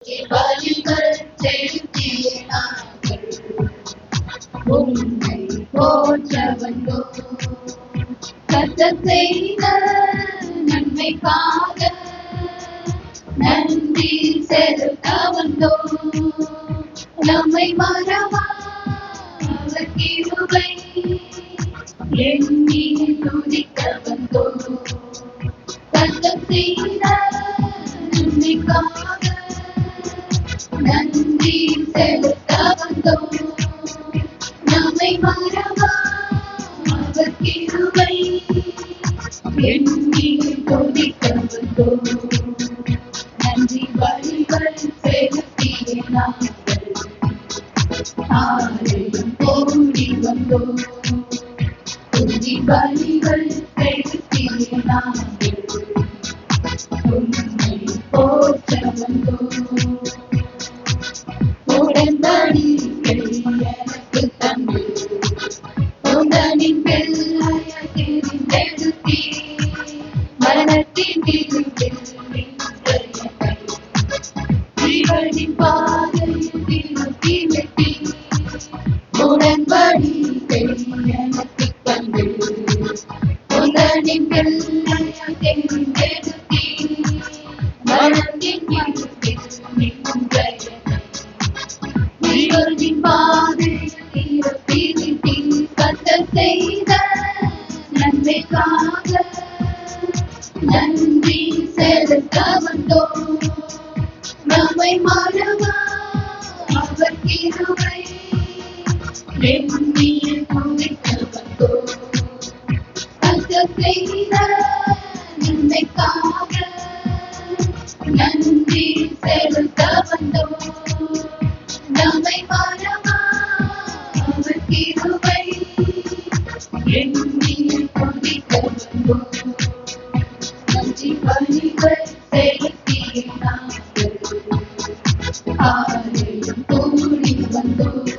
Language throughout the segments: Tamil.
பலிகள் செலுத்திய நாங்கள் உம்மை போற்ற வந்தோம். கர்த்தர் செய்த நன்மைக்காக நன்றி செலுத்த வந்தோம். நம்மை மறவா அவர் கிருபை எண்ணி துதிக்க வந்தோம். கர்த்தர் செய்த நன்மைக்காக நன்றி செலுத்த வந்தோம். நம்மை மறவா அவர் கிருபை எண்ணி துதிக்க வந்தோம். நன்றி பலிகள் செலுத்திய நாங்கள் ஆலயம் கூடி வந்தோம். துதி பலிகள் செலுத்திய நாங்கள் உம்மை போற்ற வந்தோம். உடன்படிக்கை எனக்கு தந்து உந்தனின் பிள்ளையாய் தெரிந்தெடுத்தீர். மரணத்தின் இருளில் நின்ற என்னை ஜீவனின் பாதையில் திருப்பி விட்டீர். உடன்படிக்கை எனக்கு தந்து உந்தனின் பிள்ளையாய் தெரிந்தெடுத்தீர். மரணத்தின் இருளில் நின்ற என்னை ஜீவனின் பாதையில் திருப்பி விட்டீர். கர்த்தர் செய்த நன்மைக்காக நன்றி செலுத்த வந்தோம். நம்மை மறவா அவர் கிருபை எண்ணி துதிக்க வந்தோம். கர்த்தர் செய்த நன்மைக்காக நன்றி செலுத்த வந்தோம். நம்மை மறவா அவர் கிருபை எண்ணி துதிக்க வந்தோம். நன்றி பலிகள் செலுத்திய நாங்கள் ஆலயம் கூடி வந்தோம்.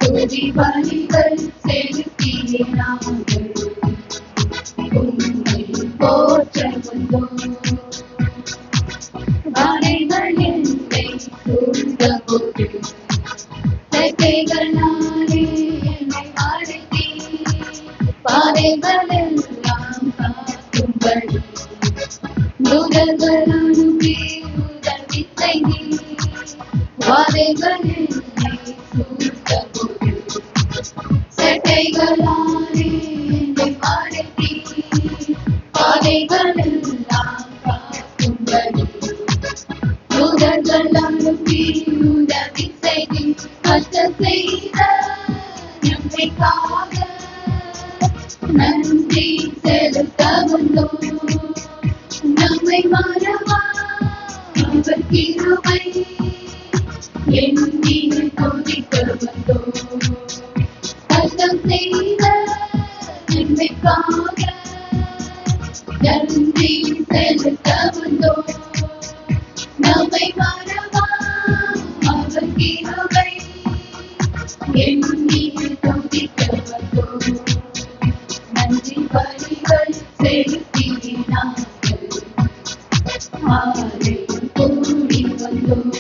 துதி பலிகள் செலுத்திய நாங்கள் உம்மை போற்ற வந்தோம். மலைகள் என்னை சூழ்ந்தபோது ரெக்கைகளாலே என்னை அழைத்தீர். பாதைகள் எல்லாம் காக்கும்படி தூதர்கள் அனுப்பி உதவி செய்தீர். பாதைகள் என்னை சூழ்ந்தபோது ரெக்கைகளாலே என்னை அழைத்தீர். பாதைகள் எல்லாம் காக்கும்படி தூதர்கள் அனுப்பி உதவி செய்தீர். கர்த்தர் செய்த நன்மைக்காக நன்றி செலுத்த வந்தோம். நம்மை மறவா அவர் கிருபை எண்ணி துதிக்க வந்தோம். கர்த்தர் செய்த நன்மைக்காக நன்றி செலுத்த வந்தோம். நம்மை மறவா அவர் கிருபை எண்ணி துதிக்க வந்தோம். நன்றி பலிகள் செலுத்திய நாங்கள் ஆலயம் கூடி வந்தோம்.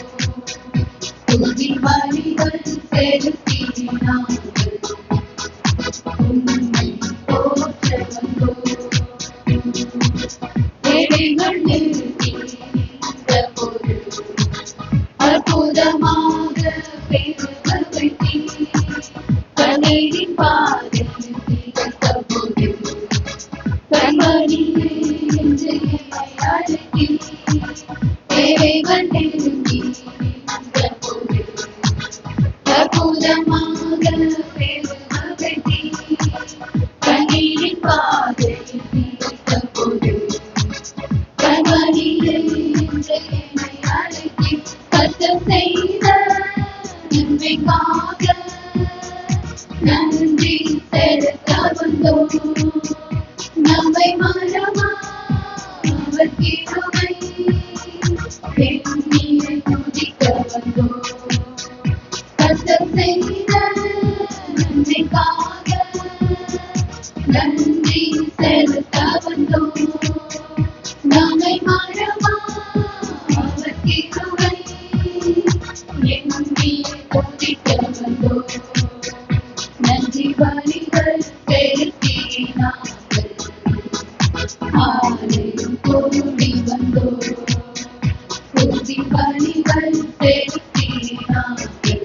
துதி பலிகள் செலுத்திய நாங்கள் உம்மை போற்ற வந்தோம். ஏழைகள் நிறுத்தி நின்றபோது அற்புதமாக பெருக வைத்தீர். கண்ணீரின் பாதையில் திகழ்ந்தபோது கண்மணியே என்று என்னை அழைத்தீர். தேவைகள் நெருங்கி நின்றபோது அற்புதமாக பெருக வைத்தீர். கண்ணீரின் பாதையில் திகழ்ந்தபோது கண்மணியே என்று என்னை அழைத்தீர். கர்த்தர் செய்த நன்மைக்காக நன்றி செலுத்த வந்தோம். நம்மை மறவா அவர் கிருபை எண்ணி துதிக்க வந்தோம். கர்த்தர் செய்த நன்மைக்காக நன்றி செலுத்த வந்தோம். நம்மை மறவா அவர் கிருபை துதி பலிகள் செலுத்தினார்கள்.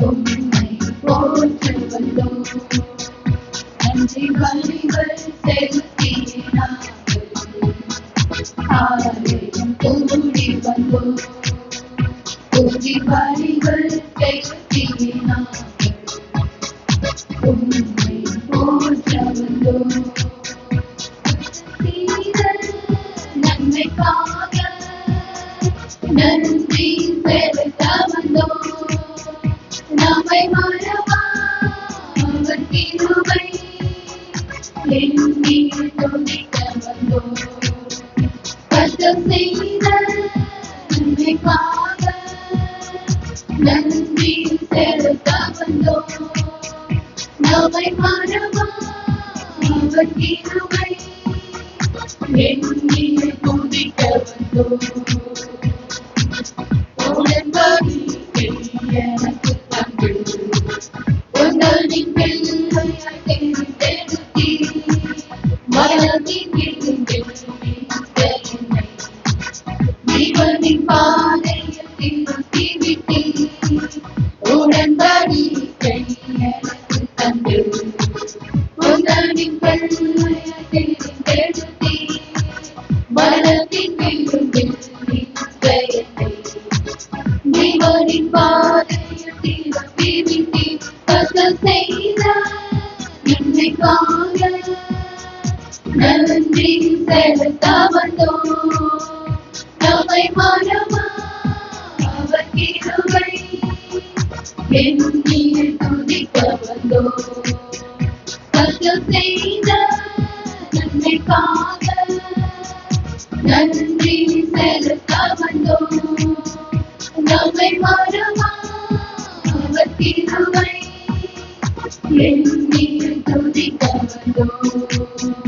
உம்மை போற்ற வந்தோம். நன்றி பலிகள் செலுத்தினார்கள். ஆலயம் கூடி வந்தோம். துதி பலிகள் செலுத்தினார்கள். உம்மை போற்ற வந்தோம். நன்மைக்காக நன்றி செலுத்த வந்தோம். நம்மை மறவா அவர் கிருபை எண்ணி துதிக்க வந்தோம். கர்த்தர் செய்த நன்மைக்காக நன்றி செலுத்த வந்தோம். நம்மை மறவா அவர் கிருபை எண்ணி துதிக்க வந்தோம். உடன்படிக்கை எனக்கு தந்து உங்களின் பிள்ளையாய் தேர்ந்தெடுத்தீர். மரணத்தின் விளிம்பில் என்னை ஜீவனின் பாதையில் திருத்தி விட்டீர். உடன்படிக்கை எனக்கு தந்து உங்களின் பிள்ளையாய் தேர்ந்தெடுத்தீர். மரணத்தின் விளிம்பில் என்னை ஜீவனின் பாதையில் திருத்தி விட்டீர். கர்த்தர் செய்த நன்மைக்காக நன்றி செலுத்த வந்தோம். நம்மை மறவா அவர் கிருபை எண்ணி துதிக்க வந்தோம். கர்த்தர் செய்த நன்மைக்காக நன்றி செலுத்த வந்தோம். நம்மை மறவா அவர் கிருபை எண்ணி துதிக்க வந்தோம்.